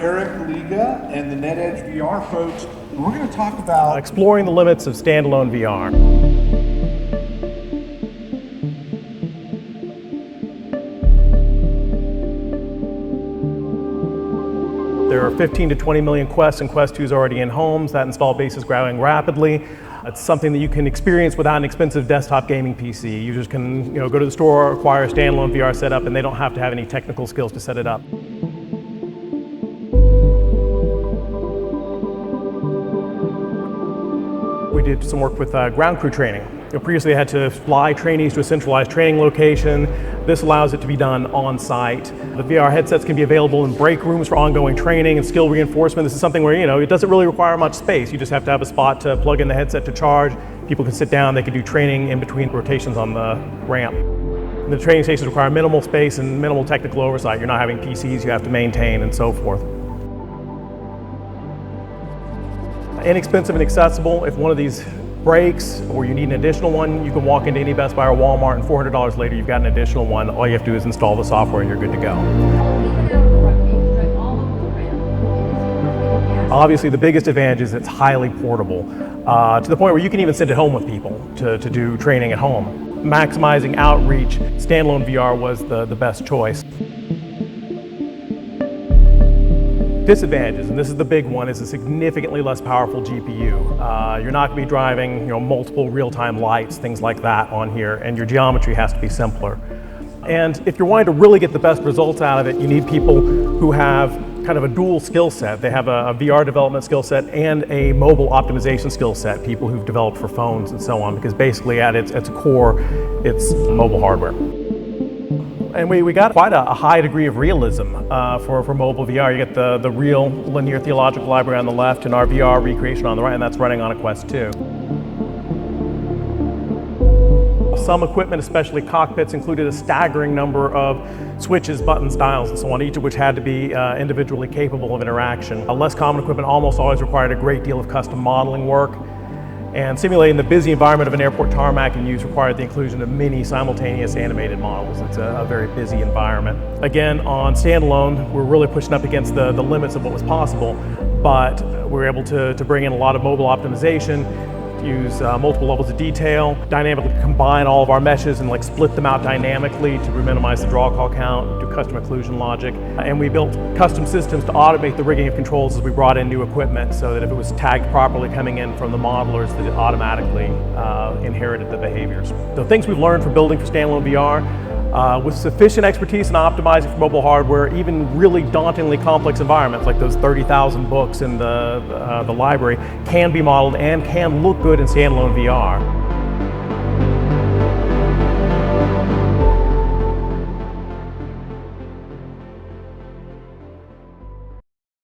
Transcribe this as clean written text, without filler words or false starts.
Eric Liga and the NetEdge VR folks, and we're going to talk about exploring the limits of standalone VR. There are 15 to 20 million Quests and Quest 2s already in homes. That install base is growing rapidly. It's something that you can experience without an expensive desktop gaming PC. You just can go to the store, acquire a standalone VR setup, and they don't have to have any technical skills to set it up. We did some work with ground crew training. Previously, I had to fly trainees to a centralized training location. This allows it to be done on site. The VR headsets can be available in break rooms for ongoing training and skill reinforcement. This is something where it doesn't really require much space. You just have to have a spot to plug in the headset to charge. People can sit down, they can do training in between rotations on the ramp. The training stations require minimal space and minimal technical oversight. You're not having PCs you have to maintain and so forth. Inexpensive and accessible. If one of these breaks or you need an additional one, you can walk into any Best Buy or Walmart and $400 later you've got an additional one. All you have to do is install the software and you're good to go. Obviously the biggest advantage is it's highly portable to the point where you can even send it home with people to do training at home. Maximizing outreach, standalone VR was the best choice. Disadvantages, and this is the big one, is a significantly less powerful GPU. You're not going to be driving multiple real-time lights, things like that on here, and your geometry has to be simpler. And if you're wanting to really get the best results out of it, you need people who have kind of a dual skill set. They have a VR development skill set and a mobile optimization skill set, people who've developed for phones and so on, because basically at its core, it's mobile hardware. And we got quite a high degree of realism for mobile VR. You get the real linear theological library on the left and our VR recreation on the right, and that's running on a Quest 2. Some equipment, especially cockpits, included a staggering number of switches, buttons, dials, and so on, each of which had to be individually capable of interaction. A less common equipment almost always required a great deal of custom modeling work. And simulating the busy environment of an airport tarmac in use required the inclusion of many simultaneous animated models. It's a very busy environment. Again, on standalone, we're really pushing up against the limits of what was possible, but we were able to bring in a lot of mobile optimization, use multiple levels of detail, dynamically combine all of our meshes and split them out dynamically to minimize the draw call count, do custom occlusion logic. And we built custom systems to automate the rigging of controls as we brought in new equipment so that if it was tagged properly coming in from the modelers, that it automatically inherited the behaviors. The things we've learned from building for standalone VR, with sufficient expertise in optimizing for mobile hardware, even really dauntingly complex environments like those 30,000 books in the library can be modeled and can look good in standalone VR.